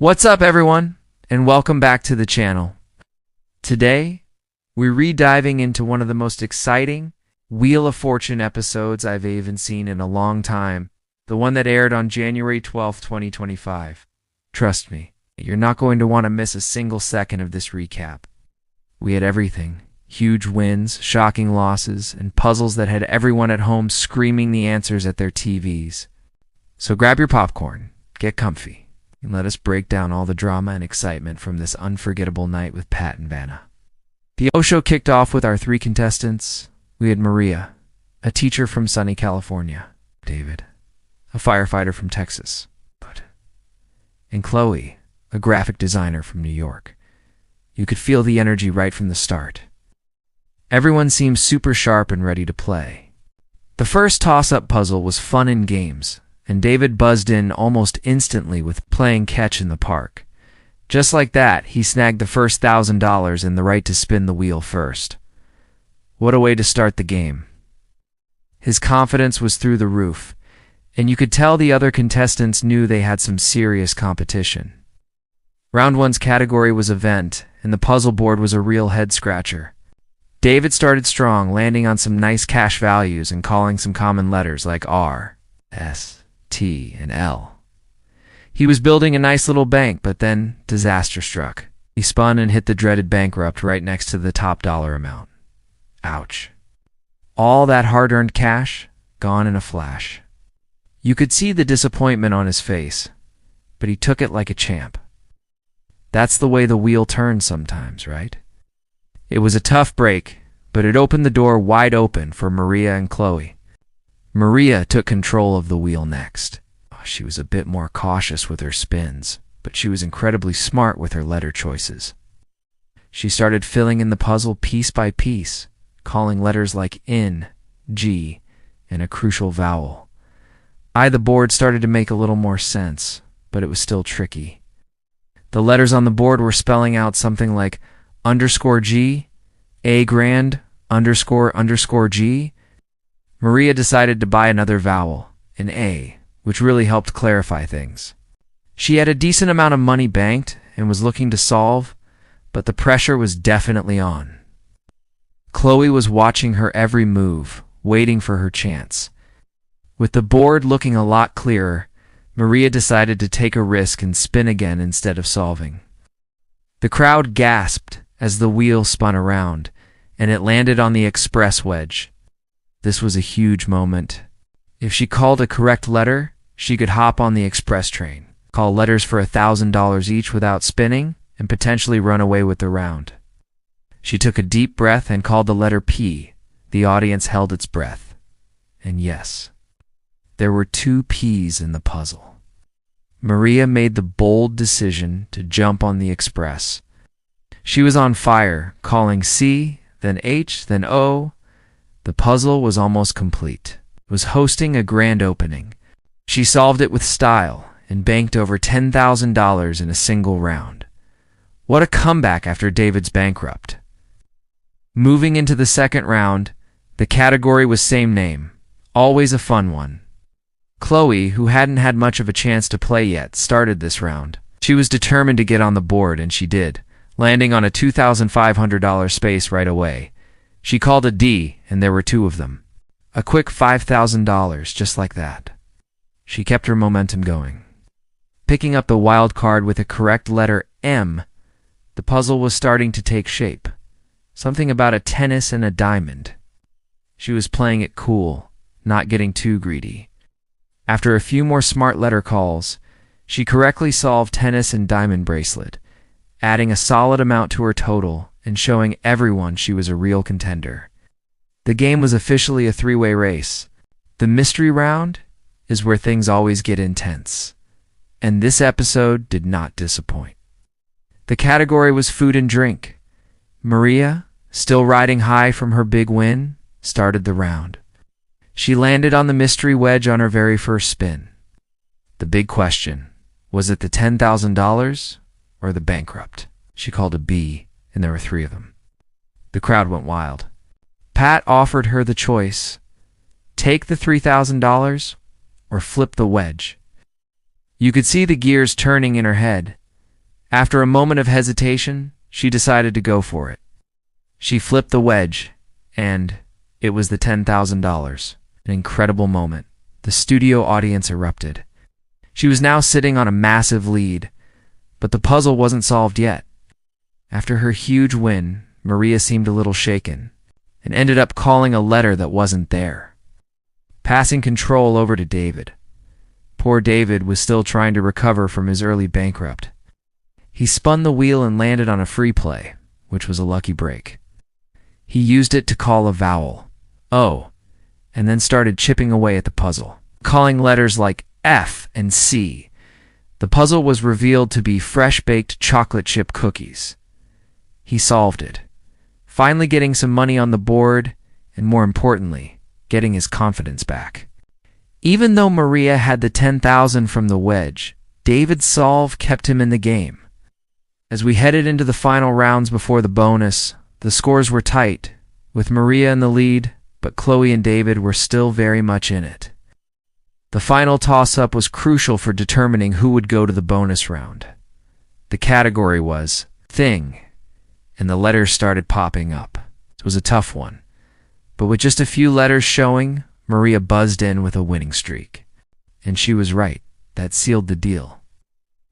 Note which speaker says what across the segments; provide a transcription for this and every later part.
Speaker 1: What's up, everyone, and welcome back to the channel. Today, we're re-diving into one of the most exciting Wheel of Fortune episodes I've even seen in a long time, the one that aired on January 12th, 2025. Trust me, you're not going to want to miss a single second of this recap. We had everything: huge wins, shocking losses, and puzzles that had everyone at home screaming the answers at their TVs. So grab your popcorn, get comfy, and let us break down all the drama and excitement from this unforgettable night with Pat and Vanna. The show kicked off with our three contestants. We had Maria, a teacher from sunny California; David, a firefighter from Texas; and Chloe, a graphic designer from New York. You could feel the energy right from the start. Everyone seemed super sharp and ready to play. The first toss-up puzzle was fun and games, and David buzzed in almost instantly with playing catch in the park. Just like that, he snagged the first $1,000 and the right to spin the wheel first. What a way to start the game. His confidence was through the roof, and you could tell the other contestants knew they had some serious competition. Round one's category was event, and the puzzle board was a real head-scratcher. David started strong, landing on some nice cash values and calling some common letters like R, S, T, and L. He was building a nice little bank, but then disaster struck. He spun and hit the dreaded bankrupt right next to the top dollar amount. Ouch. All that hard-earned cash gone in a flash. You could see the disappointment on his face, but he took it like a champ. That's the way the wheel turns sometimes, right? It was a tough break, but it opened the door wide open for Maria and Chloe. Maria took control of the wheel next. She was a bit more cautious with her spins, but she was incredibly smart with her letter choices. She started filling in the puzzle piece by piece, calling letters like N, G, and a crucial vowel. The board started to make a little more sense, but it was still tricky. The letters on the board were spelling out something like _G, A grand, __ G. Maria decided to buy another vowel, an A, which really helped clarify things. She had a decent amount of money banked and was looking to solve, but the pressure was definitely on. Chloe was watching her every move, waiting for her chance. With the board looking a lot clearer, Maria decided to take a risk and spin again instead of solving. The crowd gasped as the wheel spun around, and it landed on the express wedge. This was a huge moment. If she called a correct letter, she could hop on the express train, call letters for $1,000 each without spinning, and potentially run away with the round. She took a deep breath and called the letter P. The audience held its breath. And yes, there were two P's in the puzzle. Maria made the bold decision to jump on the express. She was on fire, calling C, then H, then O. The puzzle was almost complete. It was hosting a grand opening. She solved it with style and banked over $10,000 in a single round. What a comeback after David's bankrupt. Moving into the second round, the category was same name, always a fun one. Chloe, who hadn't had much of a chance to play yet, started this round. She was determined to get on the board, and she did, landing on a $2,500 space right away. She called a D, and there were two of them. A quick $5,000, just like that. She kept her momentum going. Picking up the wild card with a correct letter M, the puzzle was starting to take shape. Something about a tennis and a diamond. She was playing it cool, not getting too greedy. After a few more smart letter calls, she correctly solved tennis and diamond bracelet, adding a solid amount to her total and showing everyone she was a real contender. The game was officially a three-way race. The mystery round is where things always get intense, and this episode did not disappoint. The category was food and drink. Maria, still riding high from her big win, started the round. She landed on the mystery wedge on her very first spin. The big question, was it the $10,000 or the bankrupt? She called a B, and there were three of them. The crowd went wild. Pat offered her the choice: take the $3,000 or flip the wedge. You could see the gears turning in her head, After a moment of hesitation, she decided to go for it. She flipped the wedge, and it was the $10,000. An incredible moment. The studio audience erupted. She was now sitting on a massive lead, but the puzzle wasn't solved yet. After her huge win, Maria seemed a little shaken and ended up calling a letter that wasn't there, passing control over to David. Poor David was still trying to recover from his early bankrupt. He spun the wheel and landed on a free play, which was a lucky break. He used it to call a vowel, O, and then started chipping away at the puzzle, calling letters like F and C. The puzzle was revealed to be fresh-baked chocolate chip cookies. He solved it, finally getting some money on the board, and more importantly, getting his confidence back. Even though Maria had the $10,000 from the wedge, David's solve kept him in the game. As we headed into the final rounds before the bonus, the scores were tight, with Maria in the lead, but Chloe and David were still very much in it. The final toss-up was crucial for determining who would go to the bonus round. The category was Thing, and the letters started popping up. It was a tough one, but with just a few letters showing, Maria buzzed in with a winning streak. And she was right. That sealed the deal.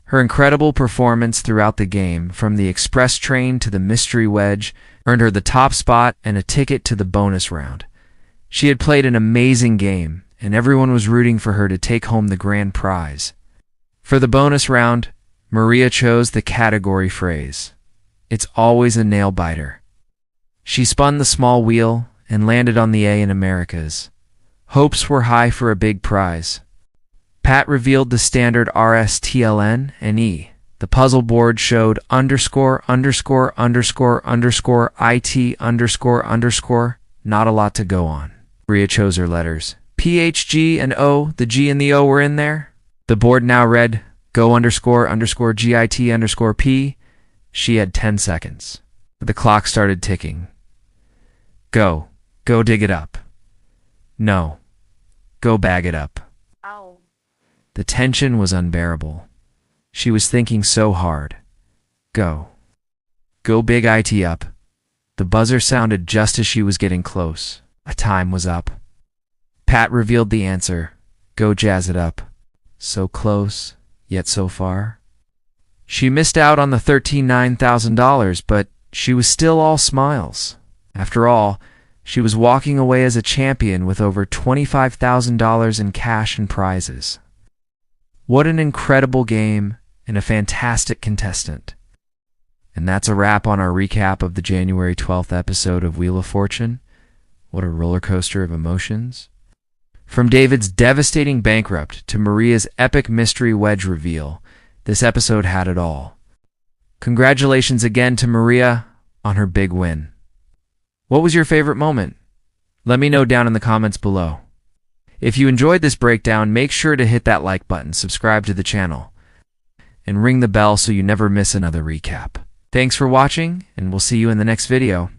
Speaker 1: Her incredible performance throughout the game, from the express train to the mystery wedge, earned her the top spot and a ticket to the bonus round. She had played an amazing game, and everyone was rooting for her to take home the grand prize. For the bonus round, Maria chose the category phrase. It's always a nail-biter. She spun the small wheel and landed on the A in Americas. Hopes were high for a big prize. Pat revealed the standard RSTLN and E. The puzzle board showed underscore, underscore, underscore, underscore, IT, underscore, underscore. Not a lot to go on. Maria chose her letters. PHG and O, the G and the O were in there. The board now read go underscore, underscore, GIT, underscore, P. She had 10 seconds. The clock started ticking. Go. Go dig it up. No. Go bag it up.
Speaker 2: Ow.
Speaker 1: The tension was unbearable. She was thinking so hard. Go. Go big IT up. The buzzer sounded just as she was getting close. A time was up. Pat revealed the answer. Go jazz it up. So close, yet so far. She missed out on the $13,000, but she was still all smiles. After all, she was walking away as a champion with over $25,000 in cash and prizes. What an incredible game and a fantastic contestant. And that's a wrap on our recap of the January 12th episode of Wheel of Fortune. What a roller coaster of emotions. From David's devastating bankrupt to Maria's epic mystery wedge reveal, this episode had it all. Congratulations again to Maria on her big win. What was your favorite moment? Let me know down in the comments below. If you enjoyed this breakdown, make sure to hit that like button, subscribe to the channel, and ring the bell so you never miss another recap. Thanks for watching, and we'll see you in the next video.